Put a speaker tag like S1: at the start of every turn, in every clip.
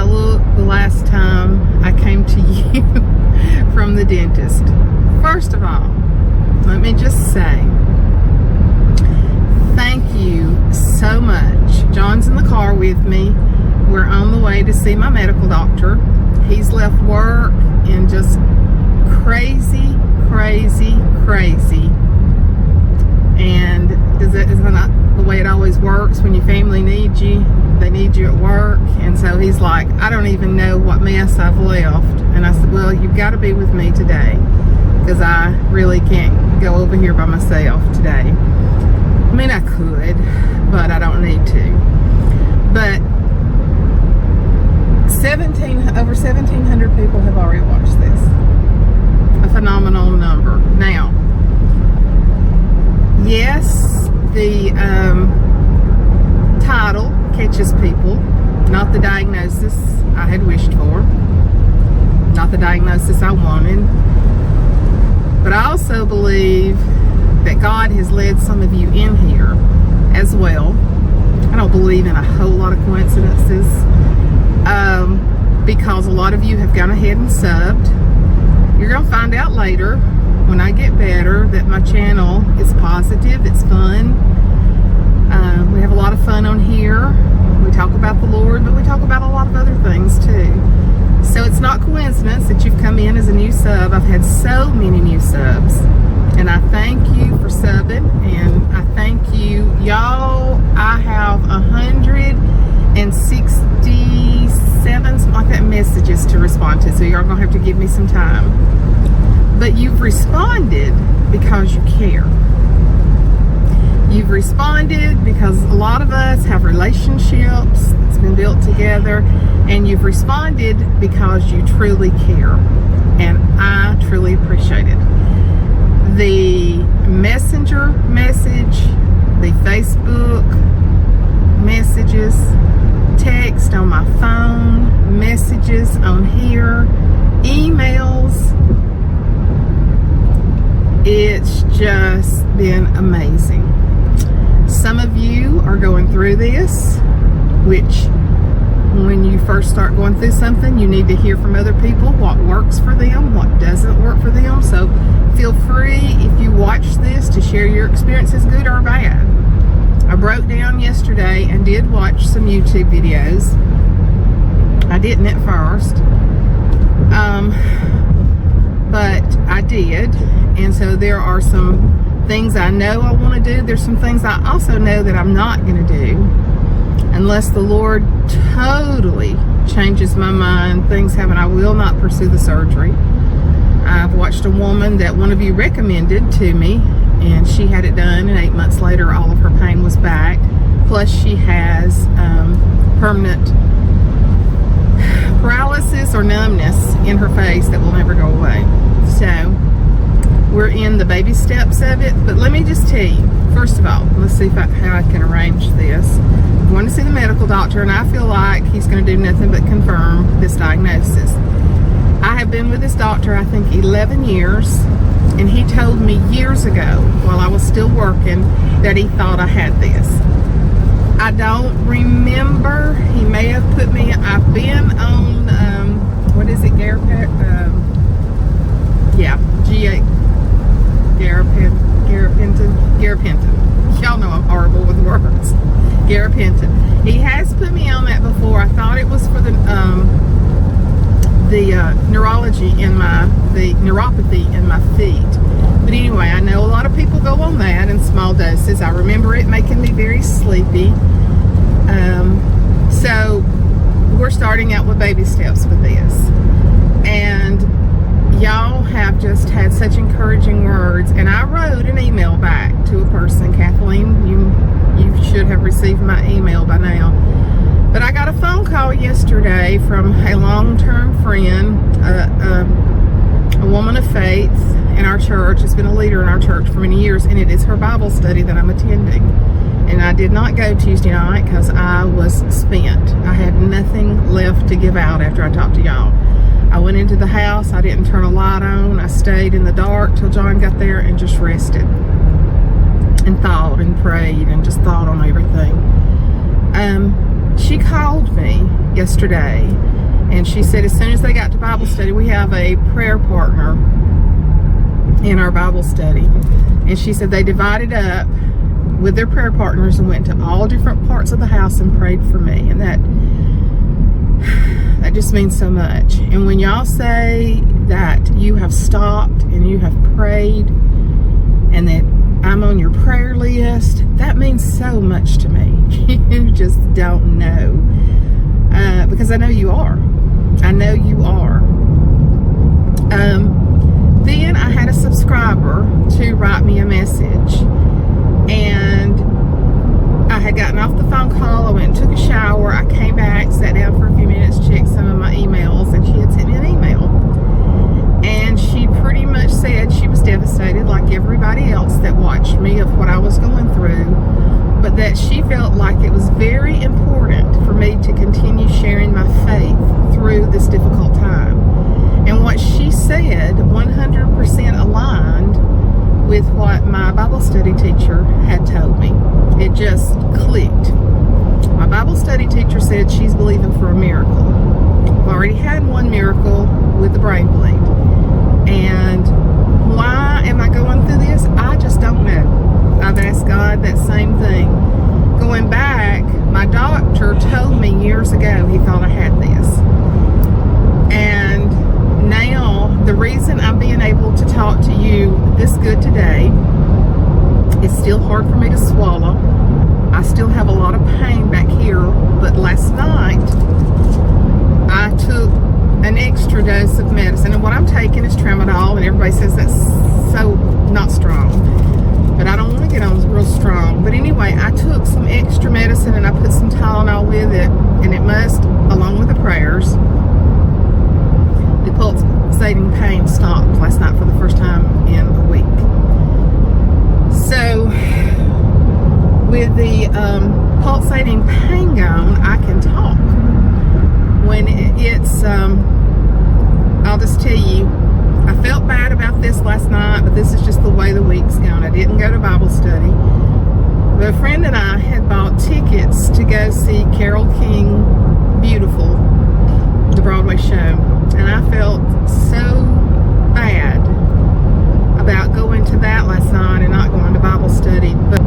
S1: look the last time I came to you from the dentist? First of all, let me just say thank you so much. John's in the car with me. We're on the way to see my medical doctor. He's left work in just crazy. And isn't that the way it always works when your family needs you? They need you at work. And so he's like, I don't even know what mess I've left. And I said, well, you've got to be with me today, because I really can't go over here by myself today. I mean, I could, but I don't need to. But over 1,700 people have already watched this. A phenomenal number. Now, yes, the title catches people, not the diagnosis I had wished for, not the diagnosis I wanted. But I also believe that God has led some of you in here as well. I don't believe in a whole lot of coincidences, because a lot of you have gone ahead and subbed. You're going to find out later, when I get better, that my channel is positive, it's fun. We have a lot of fun on here. We talk about the Lord, but we talk about a lot of other things too. So it's not coincidence that you've come in as a new sub. I've had so many new subs, and I thank you for subbing, and I thank you, y'all. I have 167, something like that, messages to respond to, so you're gonna have to give me some time. But you've responded because you care. You've responded because a lot of us have relationships that's been built together, and you've responded because you truly care, and I truly appreciate it. The messenger message, the Facebook messages, text on my phone, messages on here, emails, it's just been amazing. Some of you are going through this, which when you first start going through something, you need to hear from other people what works for them, what doesn't work for them. So feel free, if you watch this, to share your experiences, good or bad. I broke down yesterday and did watch some YouTube videos. I didn't at first, but I did. And so there are some things I know I want to do. There's some things I also know that I'm not going to do unless the Lord totally changes my mind. Things happen. I will not pursue the surgery. I've watched a woman that one of you recommended to me, and she had it done, and 8 months later all of her pain was back. Plus she has permanent paralysis or numbness in her face that will never go away. So we're in the baby steps of it. But let me just tell you, first of all, let's see how I can arrange this. I'm going to see the medical doctor, and I feel like he's going to do nothing but confirm this diagnosis. I have been with this doctor, I think, 11 years, and he told me years ago, while I was still working, that he thought I had this. I don't remember. He may have put me, I've been on, what is it, Gabapentin? Gabapentin. Y'all know I'm horrible with words. Gabapentin. He has put me on that before. I thought it was for the neurology in the neuropathy in my feet. But anyway, I know a lot of people go on that in small doses. I remember it making me very sleepy. So we're starting out with baby steps with this. And y'all have just had such encouraging words. And I wrote an email back to a person. Kathleen, you should have received my email by now. But I got a phone call yesterday from a long-term friend, a woman of faith in our church. Has been a leader in our church for many years, and it is her Bible study that I'm attending. And I did not go Tuesday night because I was spent. I had nothing left to give out after I talked to y'all. I went into the house. I didn't turn a light on. I stayed in the dark till John got there and just rested and thought and prayed and just thought on everything. She called me yesterday And she said as soon as they got to Bible study, we have a prayer partner in our Bible study. And she said they divided up with their prayer partners and went to all different parts of the house and prayed for me. And that just means so much. And when y'all say that you have stopped and you have prayed and that I'm on your prayer list, that means so much to me. You just don't know. Because I know you are. I know you are. Then I had a subscriber to write me a message. And I had gotten off the phone call. I went and took a shower. I came back, sat down for a few minutes, checked some of my emails, and she had sent me an email. And she pretty much said she was devastated, like everybody else that watched me, of what I was going through, but that she felt like it was very important for me to continue sharing my faith through this difficult time. And what she said 100% aligned with what my Bible study teacher had told me. It just clicked. My Bible study teacher said she's believing for a miracle. I've already had one miracle with the brain bleed. And why am I going through this? I just don't know. I've asked God that same thing. Going back, my doctor told me years ago he thought I had this. And now, the reason I'm being able to talk to you this good today, it's still hard for me to swallow. I still have a lot of pain back here, but last night I took an extra dose of medicine, and what I'm taking is Tramadol, and everybody says that's so not strong, but I don't want to get on real strong. But anyway, I took some extra medicine and I put some Tylenol with it, and it must, along with the prayers, the pulsating pain stopped last night for the first time in a week. So with the pulsating pain gone, I can talk. When it's I'll just tell you, I felt bad about this last night, but this is just the way the week's gone. I didn't go to Bible study. But a friend and I had bought tickets to go see Carole King, Beautiful, the Broadway show. And I felt so bad about going to that last night and not going to Bible study. But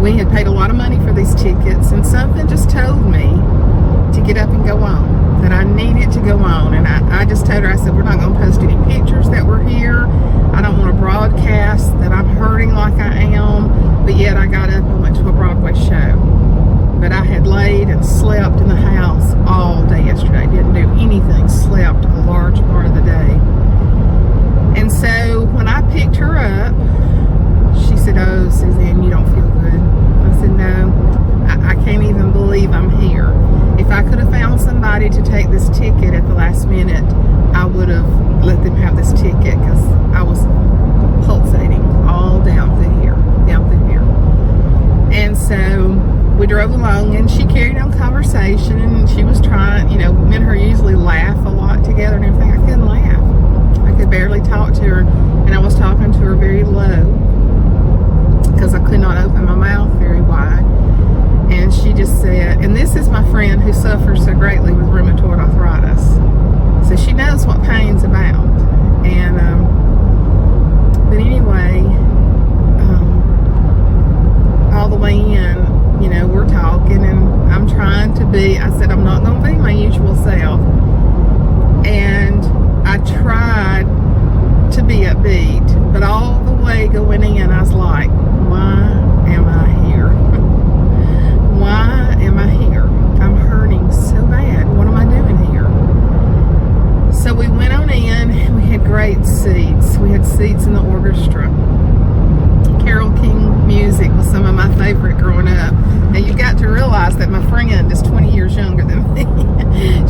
S1: we had paid a lot of money for these tickets, and something just told me to get up and go on, that I needed to go on. And I just told her, I said, we're not going to post any pictures that we're here. I don't want to broadcast that I'm hurting like I am, but yet I got up and went to a Broadway show. But I had laid and slept in the house all day yesterday. Didn't do anything. Slept a large part of the day. And so when I picked her up, she said, oh, Suzanne, you don't feel good. I said, no, I can't even believe I'm here. If I could have found somebody to take this ticket at the last minute, I would have let them have this ticket, because I was pulsating all down through here. And so we drove along, and she carried on conversation, and she was trying, me and her usually laugh a lot together and everything. I couldn't laugh. I could barely talk to her, and I was talking to her very low because I could not open my mouth very wide. And she just said, and this is my friend who suffers so greatly with rheumatoid arthritis, so she knows what pain's about. And but anyway, all the way in, we're talking, and I'm trying to be, I said, I'm not going to be my usual self. And I tried to be upbeat, but all the way going in, I was like, why am I here? Why am I here? I'm hurting so bad. What am I doing here? So we went on in, and we had great seats. We had seats in the orchestra. Carole King music was some of my favorite growing up. Now you've got to realize that my friend is 20 years younger than me.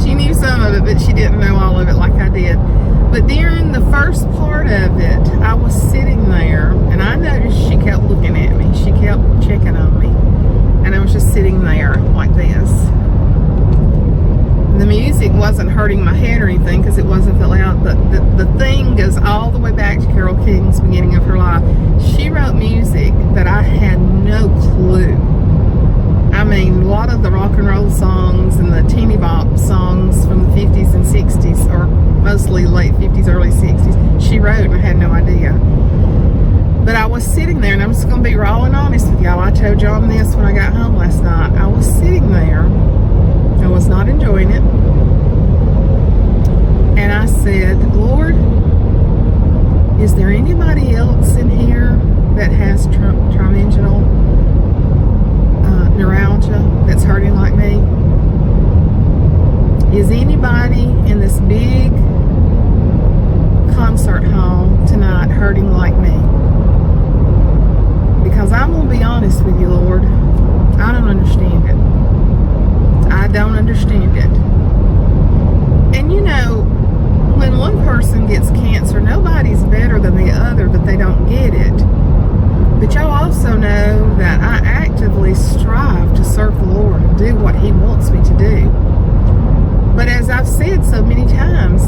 S1: She knew some of it, but she didn't know all of it like I did. But during the first part of it, I was sitting there, and I noticed she kept looking at me. She kept checking on me. And I was just sitting there like this. The music wasn't hurting my head or anything, because it wasn't that loud, but the thing goes all the way back to Carole King's beginning of her life. She wrote music that I had no clue. I I mean, a lot of the rock and roll songs and the teeny bop songs from the 50s and 60s, or mostly late 50s, early 60s, she wrote, and I had no idea. But I was sitting there, and I'm just going to be raw and honest with y'all. I told y'all this when I got home last night. I was sitting there. I was not enjoying it. And I said, Lord, is there anybody else in here that has trigeminal neuralgia that's hurting like me? Is anybody in this big concert hall tonight hurting like me? Because I'm going to be honest with you, Lord, I don't understand it. I don't understand it. And you know, when one person gets cancer, nobody's better than the other that they don't get it. But y'all also know that I actively strive to serve the Lord and do what He wants me to do. But as I've said so many times,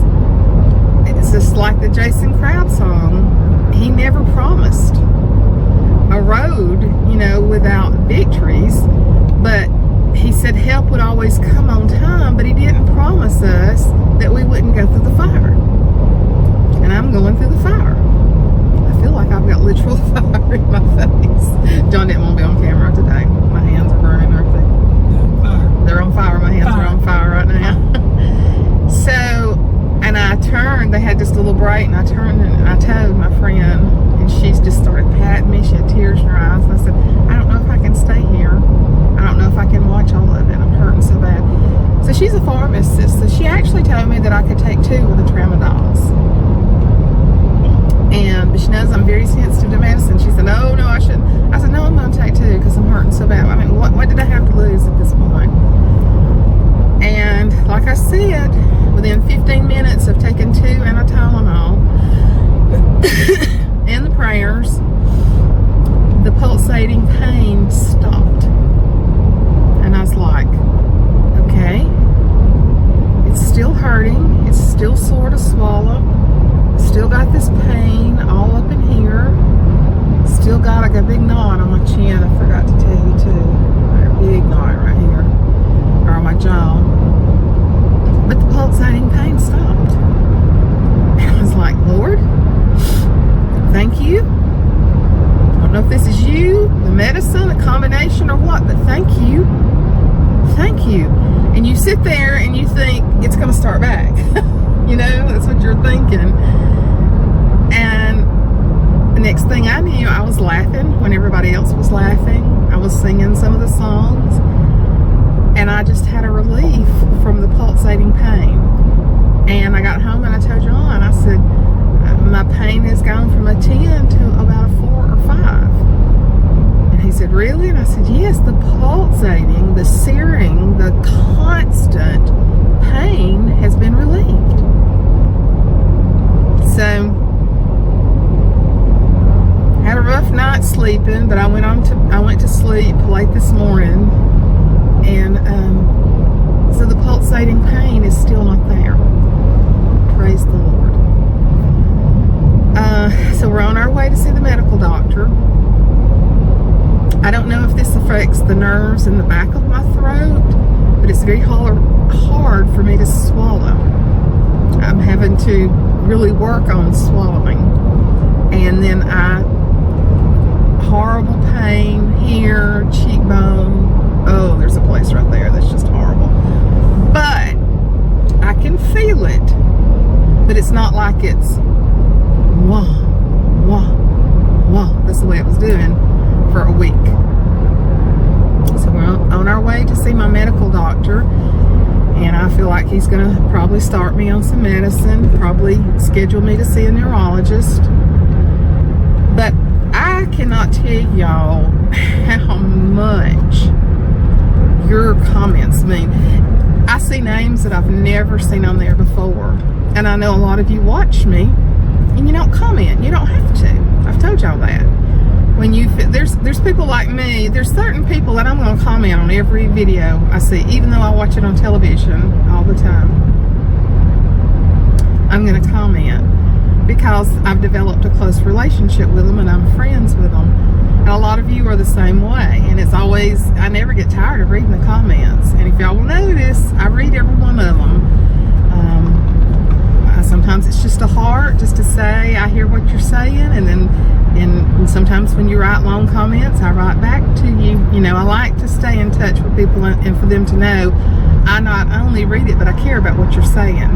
S1: it's just like the Jason Crabb song. He never promised a road, you know, without victories, but He said help would always come on time, but He didn't promise us that we wouldn't go through the fire. And I'm going through the fire. I feel like I've got literal fire in my face. John didn't want to be on camera today. My hands are burning, aren't they? They're on fire. My hands are on fire right now. So, and I turned, they had just a little break, and I turned and I told my friend, and she just started patting me. She had tears in her eyes, and I said, I don't know if I can stay here. I don't know if I can watch all of it. I'm hurting so bad. So she's a pharmacist, so she actually told me that I could take 2 of the Tramadols. And she knows I'm very sensitive to medicine. She said, no, I shouldn't. I said, no, I'm going to take 2 because I'm hurting so bad. I mean, what did I have to lose at this point? And like I said, within 15 minutes of taking 2 Tylenol and the prayers, the pulsating pain stopped. And I was like, okay, it's still hurting. It's still sore to swallow. Still got this pain all up in here. Still got like a big knot on my chin. I forgot to tell you too. A big knot right here, or on my jaw. But the pulsating pain stopped. And I was like, Lord, thank you. I don't know if this is you, the medicine, a combination, or what, but thank you. Thank you. And you sit there and you think it's going to start back. You know, that's what you're thinking. And the next thing I knew, I was laughing when everybody else was laughing. I was singing some of the songs. And I just had a relief from the pulsating pain. And I got home and I told John, I said, my pain has gone from a 10 to about a 4 or 5. And he said, really? And I said, yes, the pulsating, the searing, the constant pain has been relieved. So, had a rough night sleeping, but I went to sleep late this morning, and so the pulsating pain is still not there. Praise the Lord. So we're on our way to see the medical doctor. I don't know if this affects the nerves in the back of my throat, but it's very hard for me to swallow. I'm having to really work on swallowing. And then horrible pain here, cheekbone. Oh, there's a place right there that's just horrible. But I can feel it. But it's not like it's wah, wah, wah. That's the way it was doing for a week. So we're on our way to see my medical doctor. And I feel like he's going to probably start me on some medicine, probably schedule me to see a neurologist. But I cannot tell y'all how much your comments mean. I see names that I've never seen on there before. And I know a lot of you watch me and you don't comment. You don't have to. I've told y'all that. When there's people like me, there's certain people that I'm going to comment on every video I see, even though I watch it on television all the time. I'm going to comment because I've developed a close relationship with them and I'm friends with them. And a lot of you are the same way. And it's always, I never get tired of reading the comments. And if y'all will notice, I read every one of them. Sometimes it's just a heart, just to say, I hear what you're saying. And sometimes when you write long comments, I write back to you. You know, I like to stay in touch with people and for them to know I not only read it, but I care about what you're saying.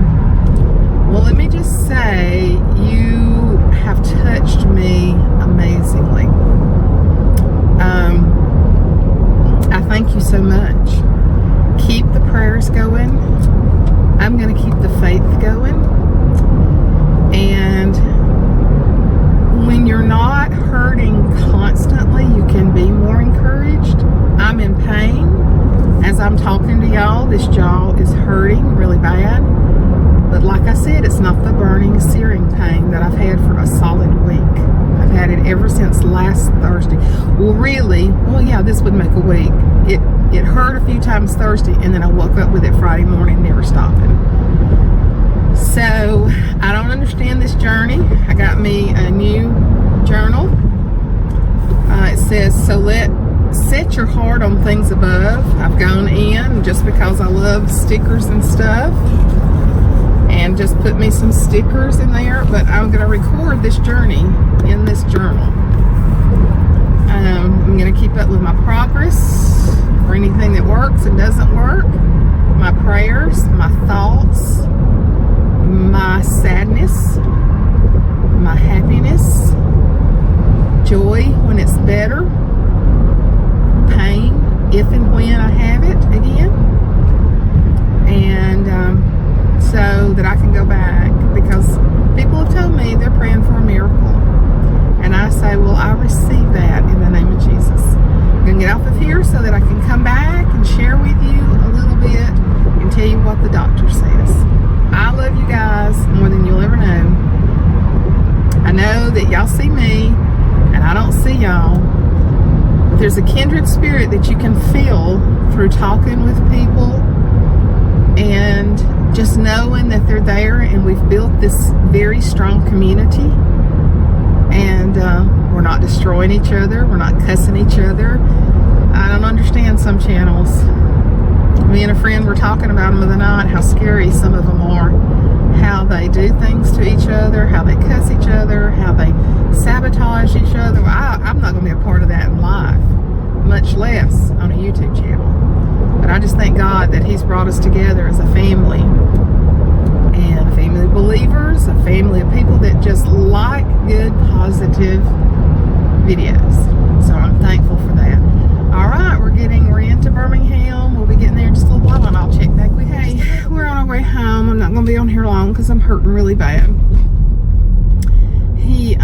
S1: Well, let me just say, you have touched me amazingly. I thank you so much. Keep the prayers going. I'm going to keep the faith going. And when you're not hurting constantly, you can be more encouraged. I'm in pain. As I'm talking to y'all, this jaw is hurting really bad. But like I said, it's not the burning, searing pain that I've had for a solid week. I've had it ever since last Thursday. Well, yeah, this would make a week. It hurt a few times Thursday, and then I woke up with it Friday morning, never stopping. So, I don't understand this journey. I got me a new journal. It says, set your heart on things above. I've gone in just because I love stickers and stuff, and just put me some stickers in there, but I'm going to record this journey in this journal. I'm going to keep up with my progress, or anything that works and doesn't work, my prayers, my thoughts, my sadness, my happiness, joy when it's better, pain if and when I have it again, and so that I can go back, because people have told me they're praying for a miracle, and I say, well, I receive that in the name of Jesus. I'm going to get off of here so that I can come back and share with you a little bit and tell you what the doctor says. I love you guys more than you'll ever know. I know that y'all see me and I don't see y'all, but there's a kindred spirit that you can feel through talking with people and just knowing that they're there, and we've built this very strong community, and we're not destroying each other, we're not cussing each other. I don't understand some channels. Me and a friend were talking about them the other night, how scary some of them are, how they do things to each other, how they cuss each other, how they sabotage each other. I'm not going to be a part of that in life, much less on a YouTube channel. But I just thank God that He's brought us together as a family, and a family of believers, a family of people that just like good, positive videos. So I'm thankful for that. Alright, we're into Birmingham. We'll be getting there in just a little while, and I'll check back with you. Hey, we're on our way home. I'm not going to be on here long because I'm hurting really bad. He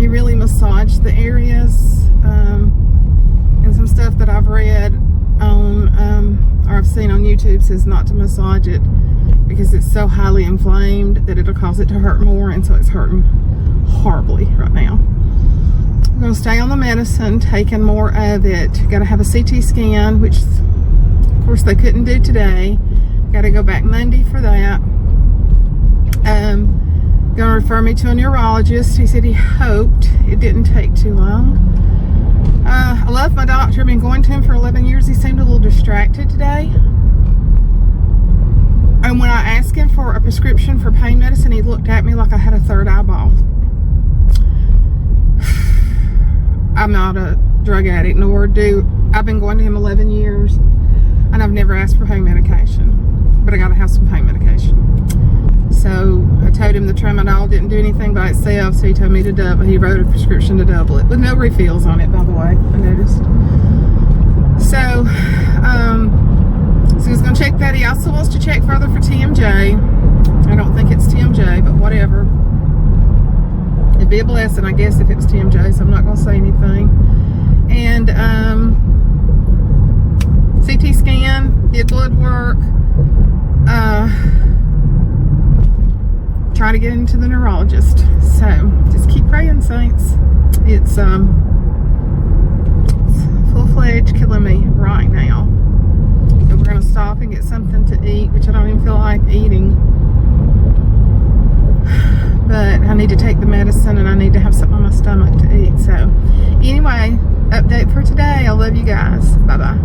S1: really massaged the areas, and some stuff that I've read on, or I've seen on YouTube says not to massage it because it's so highly inflamed that it'll cause it to hurt more, and so it's hurting horribly right now. I'm going to stay on the medicine, taking more of it. Got to have a CT scan, which of course they couldn't do today. Got to go back Monday for that. Going to refer me to a neurologist. He said he hoped it didn't take too long. I love my doctor. I've been going to him for 11 years. He seemed a little distracted today. And when I asked him for a prescription for pain medicine, he looked at me like I had a third eyeball. I'm not a drug addict, nor I've been going to him 11 years, and I've never asked for pain medication, but I gotta have some pain medication. So I told him the Tramadol didn't do anything by itself, so he told me to double. He wrote a prescription to double it, with no refills on it, by the way, I noticed. So he's gonna check that. He also wants to check further for TMJ. I don't think it's TMJ, but whatever. It'd be a blessing, I guess, if it was TMJ, so I'm not going to say anything. And CT scan, did blood work, try to get into the neurologist. So just keep praying, saints. It's full-fledged killing me right now. So we're going to stop and get something to eat, which I don't even feel like eating. But I need to take the medicine, and I need to have something on my stomach to eat. So anyway, update for today. I love you guys. Bye-bye.